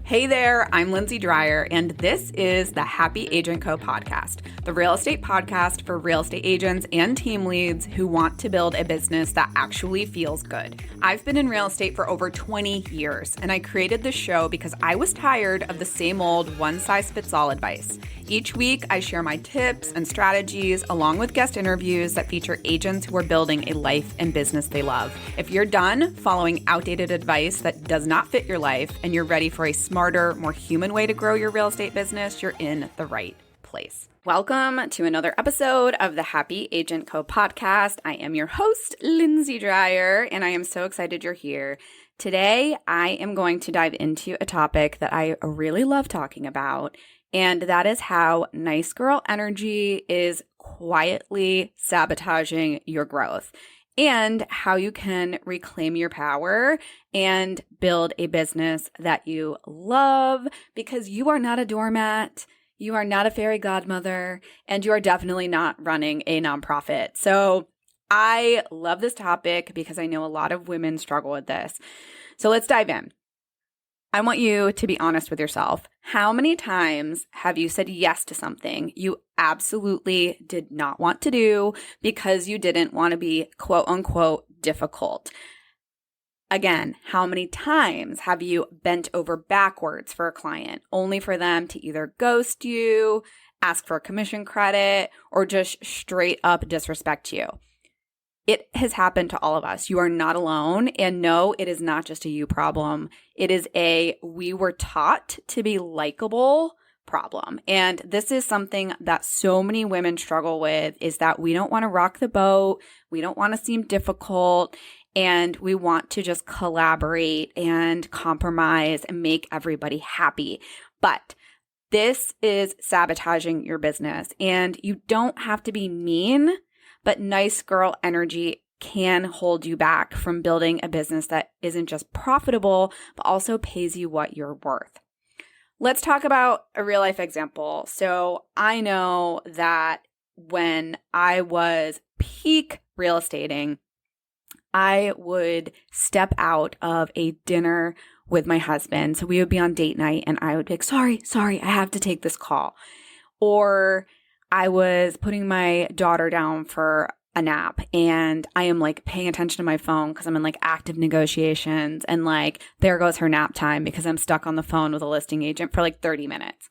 Hey there, I'm Lindsay Dreyer, and this is the Happy Agent Co. podcast, the real estate podcast for real estate agents and team leads who want to build a business that actually feels good. I've been in real estate for over 20 years, and I created this show because I was tired of the same old one-size-fits-all advice. Each week, I share my tips and strategies along with guest interviews that feature agents who are building a life and business they love. If you're done following outdated advice that does not fit your life and you're ready for a smarter, more human way to grow your real estate business, you're in the right place. Welcome to another episode of the Happy Agent Co. podcast. I am your host, Lindsay Dreyer, and I am so excited you're here. Today, I am going to dive into a topic that I really love talking about, and that is how nice girl energy is quietly sabotaging your growth and how you can reclaim your power and build a business that you love because you are not a doormat, you are not a fairy godmother, and you are definitely not running a nonprofit. So I love this topic because I know a lot of women struggle with this. So let's dive in. I want you to be honest with yourself. How many times have you said yes to something you absolutely did not want to do because you didn't want to be quote unquote difficult? Again, how many times have you bent over backwards for a client only for them to either ghost you, ask for commission credit, or just straight up disrespect you? It has happened to all of us. You are not alone. And no, it is not just a you problem. It is a we were taught to be likable problem. And this is something that so many women struggle with, is that we don't want to rock the boat. We don't want to seem difficult. And we want to just collaborate and compromise and make everybody happy. But this is sabotaging your business. And you don't have to be mean, but nice girl energy can hold you back from building a business that isn't just profitable, but also pays you what you're worth. Let's talk about a real life example. So I know that when I was peak real estating, I would step out of a dinner with my husband. So we would be on date night and I would be like, sorry, I have to take this call. Or I was putting my daughter down for a nap and I am like paying attention to my phone because I'm in like active negotiations, and like there goes her nap time because I'm stuck on the phone with a listing agent for like 30 minutes.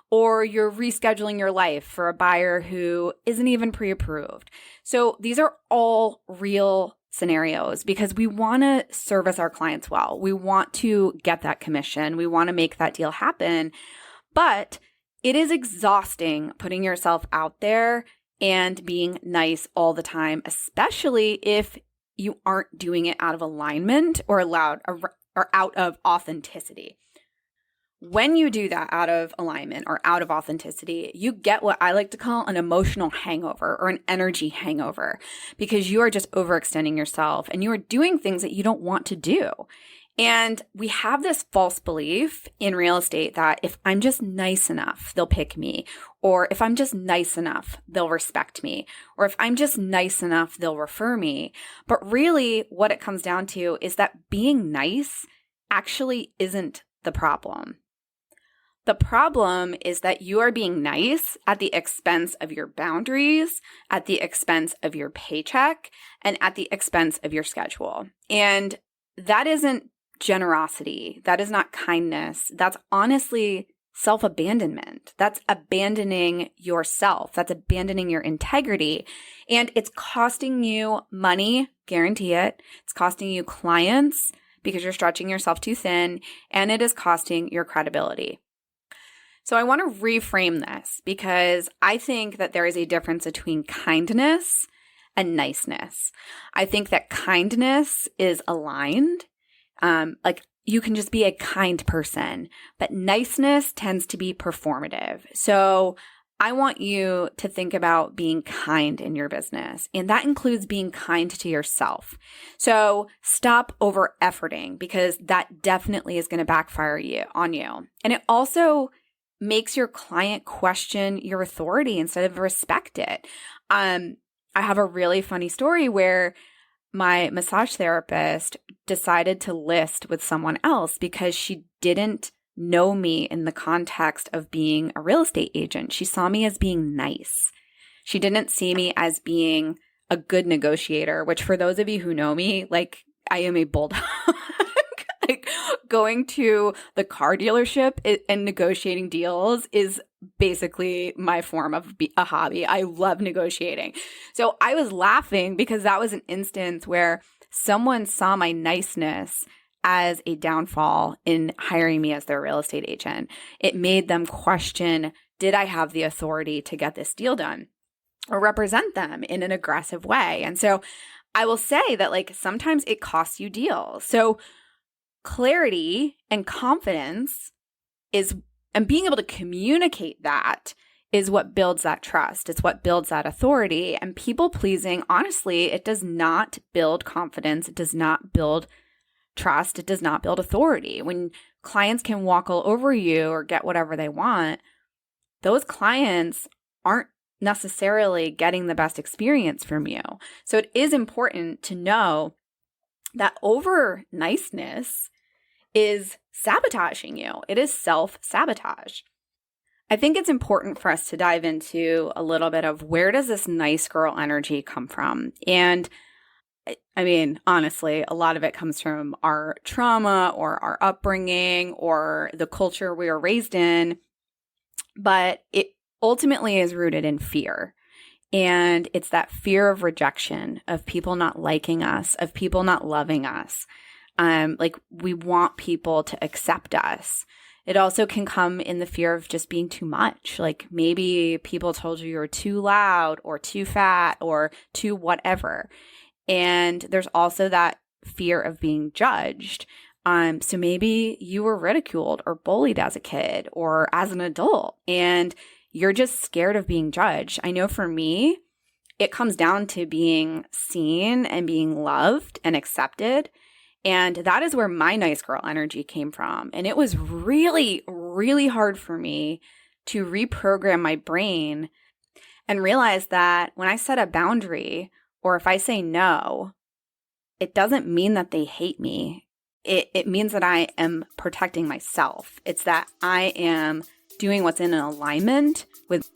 Or you're rescheduling your life for a buyer who isn't even pre-approved. So these are all real scenarios because we want to service our clients well. We want to get that commission. We want to make that deal happen. But it is exhausting putting yourself out there and being nice all the time, especially if you aren't doing it out of alignment or out of authenticity. When you do that out of alignment or out of authenticity, you get what I like to call an emotional hangover or an energy hangover because you are just overextending yourself and you are doing things that you don't want to do. And we have this false belief in real estate that if I'm just nice enough, they'll pick me. Or if I'm just nice enough, they'll respect me. Or if I'm just nice enough, they'll refer me. But really what it comes down to is that being nice actually isn't the problem. The problem is that you are being nice at the expense of your boundaries, at the expense of your paycheck, and at the expense of your schedule. And that isn't generosity. That is not kindness. That's honestly self-abandonment. That's abandoning yourself. That's abandoning your integrity. And it's costing you money, guarantee it. It's costing you clients because you're stretching yourself too thin, and it is costing your credibility. So I want to reframe this because I think that there is a difference between kindness and niceness. I think that kindness is aligned. Like you can just be a kind person, but niceness tends to be performative. So I want you to think about being kind in your business, and that includes being kind to yourself. So stop over efforting because that definitely is going to backfire on you. And it also makes your client question your authority instead of respect it. I have a really funny story where my massage therapist decided to list with someone else because she didn't know me in the context of being a real estate agent. She saw me as being nice. She didn't see me as being a good negotiator, which for those of you who know me, like I am a bulldog. Like going to the car dealership and negotiating deals is basically my form of a hobby. I love negotiating. So I was laughing because that was an instance where someone saw my niceness as a downfall in hiring me as their real estate agent. It made them question, did I have the authority to get this deal done or represent them in an aggressive way? And so I will say that like sometimes it costs you deals. So clarity and confidence and being able to communicate that is what builds that trust. It's what builds that authority. And people pleasing, honestly, it does not build confidence. It does not build trust. It does not build authority. When clients can walk all over you or get whatever they want, those clients aren't necessarily getting the best experience from you. So it is important to know that over niceness is sabotaging you. It is self-sabotage. I think it's important for us to dive into a little bit of where does this nice girl energy come from? And I mean, honestly, a lot of it comes from our trauma or our upbringing or the culture we were raised in, but it ultimately is rooted in fear. And it's that fear of rejection, of people not liking us, of people not loving us. Like we want people to accept us. It also can come in the fear of just being too much. Like maybe people told you you're too loud or too fat or too whatever. And there's also that fear of being judged. So maybe you were ridiculed or bullied as a kid or as an adult, and you're just scared of being judged. I know for me, it comes down to being seen and being loved and accepted. And that is where my nice girl energy came from. And it was really, really hard for me to reprogram my brain and realize that when I set a boundary or if I say no, it doesn't mean that they hate me. It means that I am protecting myself. It's that I am doing what's in an alignment with.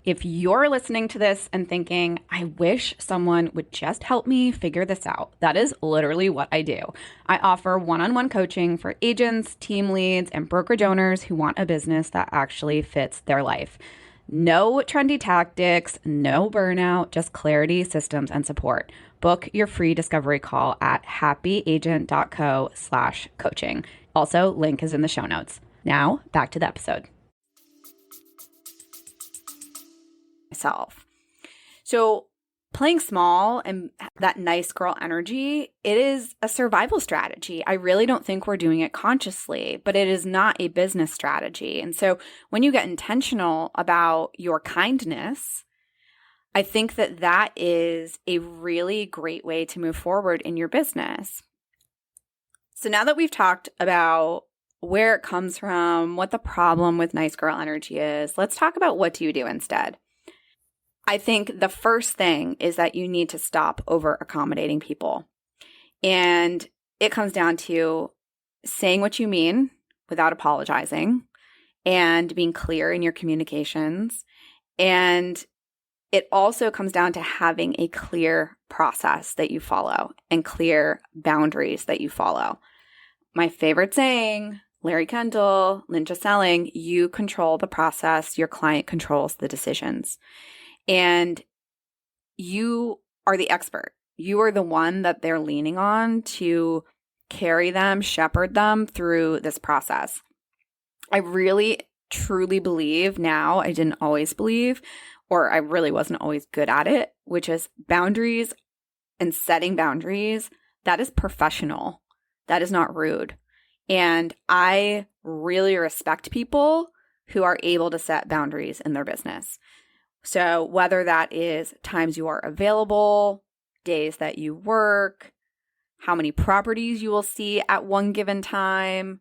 If you're listening to this and thinking, I wish someone would just help me figure this out, that is literally what I do. I offer one-on-one coaching for agents, team leads, and brokerage owners who want a business that actually fits their life. No trendy tactics, no burnout, just clarity, systems, and support. Book your free discovery call at happyagent.co/coaching. Also, link is in the show notes. Now, back to the episode. Myself. So playing small and that nice girl energy, it is a survival strategy. I really don't think we're doing it consciously, but it is not a business strategy. And so when you get intentional about your kindness, I think that that is a really great way to move forward in your business. So now that we've talked about where it comes from, what the problem with nice girl energy is, let's talk about what do you do instead. I think the first thing is that you need to stop over accommodating people. And it comes down to saying what you mean without apologizing and being clear in your communications. And it also comes down to having a clear process that you follow and clear boundaries that you follow. My favorite saying, Larry Kendall, Ninja Selling, you control the process, your client controls the decisions. And you are the expert. You are the one that they're leaning on to carry them, shepherd them through this process. I really, truly believe now, I didn't always believe, or I really wasn't always good at it, which is boundaries and setting boundaries. That is professional. That is not rude. And I really respect people who are able to set boundaries in their business. So whether that is times you are available, days that you work, how many properties you will see at one given time,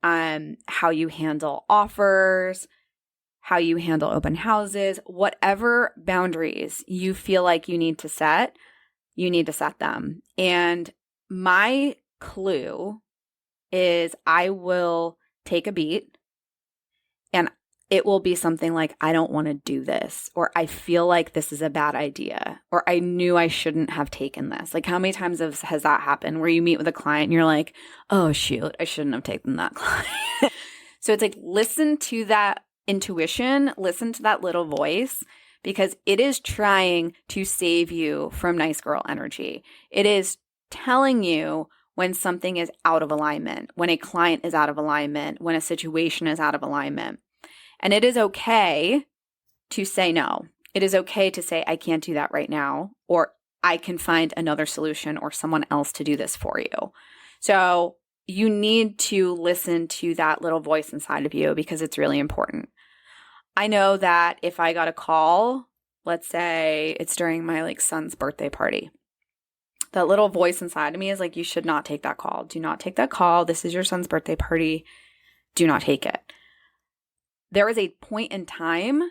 how you handle offers, how you handle open houses, whatever boundaries you feel like you need to set, you need to set them. And my clue is I will take a beat and it will be something like, I don't want to do this, or I feel like this is a bad idea, or I knew I shouldn't have taken this. Like, how many times has that happened where you meet with a client and you're like, oh, shoot, I shouldn't have taken that client. So it's like, listen to that intuition, listen to that little voice, because it is trying to save you from nice girl energy. It is telling you when something is out of alignment, when a client is out of alignment, when a situation is out of alignment. And it is okay to say no. It is okay to say, I can't do that right now, or I can find another solution or someone else to do this for you. So you need to listen to that little voice inside of you because it's really important. I know that if I got a call, let's say it's during my son's birthday party, that little voice inside of me is like, you should not take that call. Do not take that call. This is your son's birthday party. Do not take it. There was a point in time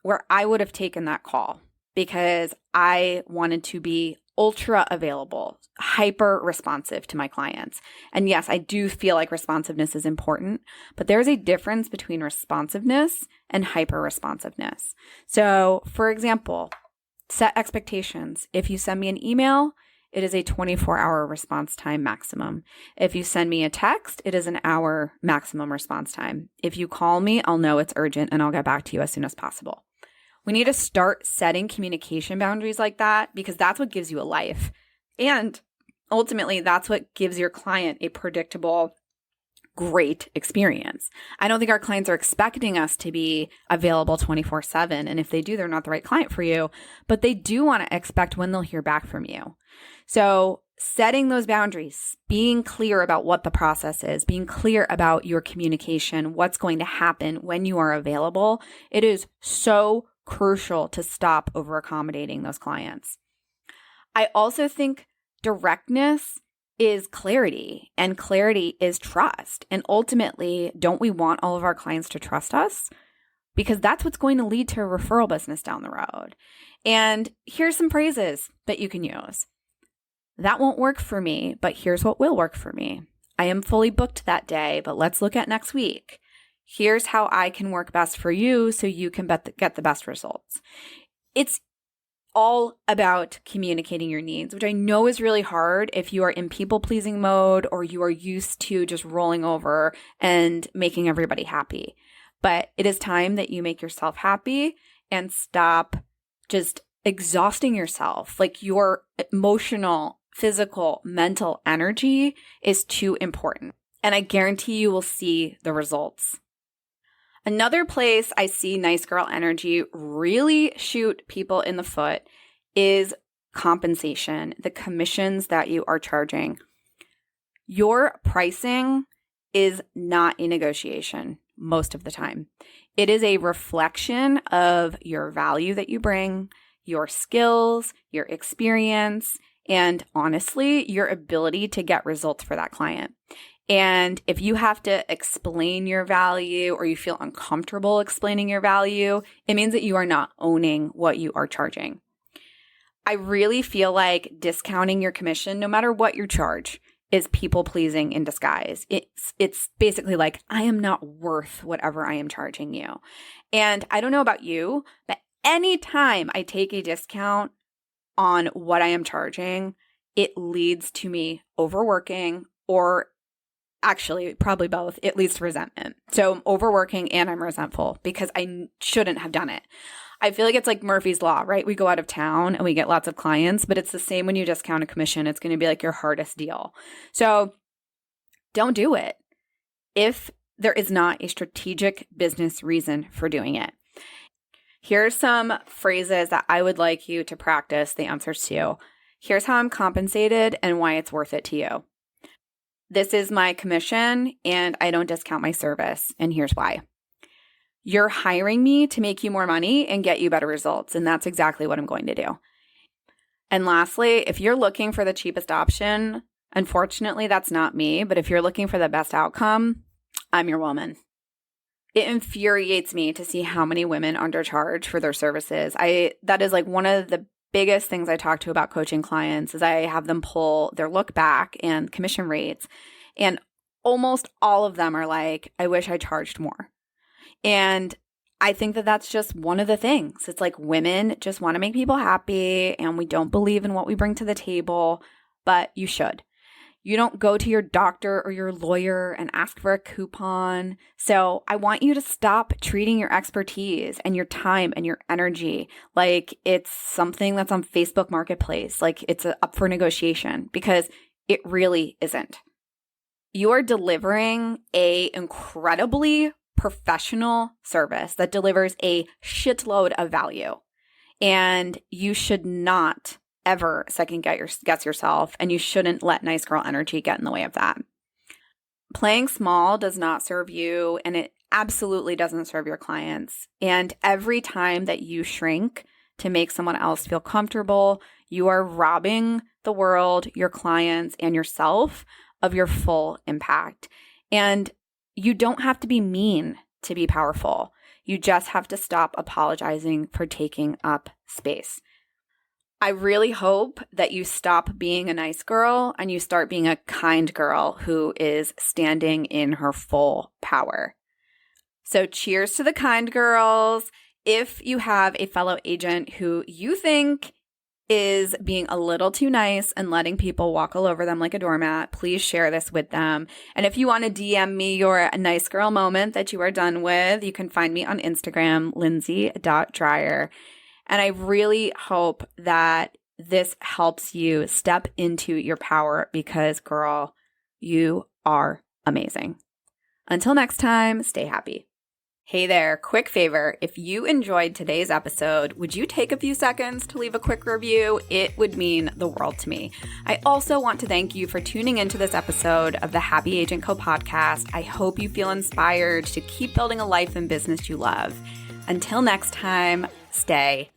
where I would have taken that call because I wanted to be ultra available, hyper responsive to my clients. And yes, I do feel like responsiveness is important, but there's a difference between responsiveness and hyper responsiveness. So, for example, set expectations. If you send me an email, it is a 24-hour response time maximum. If you send me a text, it is an hour maximum response time. If you call me, I'll know it's urgent and I'll get back to you as soon as possible. We need to start setting communication boundaries like that because that's what gives you a life. And ultimately, that's what gives your client a predictable, great experience. I don't think our clients are expecting us to be available 24/7. And if they do, they're not the right client for you. But they do want to expect when they'll hear back from you. So setting those boundaries, being clear about what the process is, being clear about your communication, what's going to happen when you are available, it is so crucial to stop over accommodating those clients. I also think directness is clarity, and clarity is trust. And ultimately, don't we want all of our clients to trust us? Because that's what's going to lead to a referral business down the road. And here's some phrases that you can use. That won't work for me, but here's what will work for me. I am fully booked that day, but let's look at next week. Here's how I can work best for you so you can get the best results. It's all about communicating your needs, which I know is really hard if you are in people-pleasing mode or you are used to just rolling over and making everybody happy. But it is time that you make yourself happy and stop just exhausting yourself. Like, your emotional, physical, mental energy is too important. And I guarantee you will see the results. Another place I see nice girl energy really shoot people in the foot is compensation, the commissions that you are charging. Your pricing is not a negotiation most of the time. It is a reflection of your value that you bring, your skills, your experience, and honestly, your ability to get results for that client. And if you have to explain your value or you feel uncomfortable explaining your value, it means that you are not owning what you are charging. I really feel like discounting your commission, no matter what you charge, is people-pleasing in disguise. It's basically like, I am not worth whatever I am charging you. And I don't know about you, but anytime I take a discount on what I am charging, it leads to me overworking, or actually probably both. It leads to resentment. So I'm overworking and I'm resentful because I shouldn't have done it. I feel like it's like Murphy's Law, right? We go out of town and we get lots of clients, but it's the same when you discount a commission. It's going to be like your hardest deal. So don't do it if there is not a strategic business reason for doing it. Here's some phrases that I would like you to practice the answers to. Here's how I'm compensated and why it's worth it to you. This is my commission and I don't discount my service, and here's why. You're hiring me to make you more money and get you better results, and that's exactly what I'm going to do. And lastly, if you're looking for the cheapest option, unfortunately, that's not me, but if you're looking for the best outcome, I'm your woman. It infuriates me to see how many women undercharge for their services. That is like one of the biggest things I talk to about coaching clients is I have them pull their look back and commission rates. And almost all of them are like, I wish I charged more. And I think that that's just one of the things. It's like women just want to make people happy and we don't believe in what we bring to the table, but you should. You don't go to your doctor or your lawyer and ask for a coupon. So I want you to stop treating your expertise and your time and your energy like it's something that's on Facebook Marketplace, like it's up for negotiation, because it really isn't. You are delivering a incredibly professional service that delivers a shitload of value. And you should not ever second guess yourself, and you shouldn't let nice girl energy get in the way of that. Playing small does not serve you, and it absolutely doesn't serve your clients. And every time that you shrink to make someone else feel comfortable, you are robbing the world, your clients, and yourself of your full impact. And you don't have to be mean to be powerful. You just have to stop apologizing for taking up space. I really hope that you stop being a nice girl and you start being a kind girl who is standing in her full power. So cheers to the kind girls. If you have a fellow agent who you think is being a little too nice and letting people walk all over them like a doormat, please share this with them. And if you want to DM me your nice girl moment that you are done with, you can find me on Instagram, lindsay.dryer. And I really hope that this helps you step into your power because, girl, you are amazing. Until next time, stay happy. Hey there, quick favor. If you enjoyed today's episode, would you take a few seconds to leave a quick review? It would mean the world to me. I also want to thank you for tuning into this episode of the Happy Agent Co podcast. I hope you feel inspired to keep building a life and business you love. Until next time, stay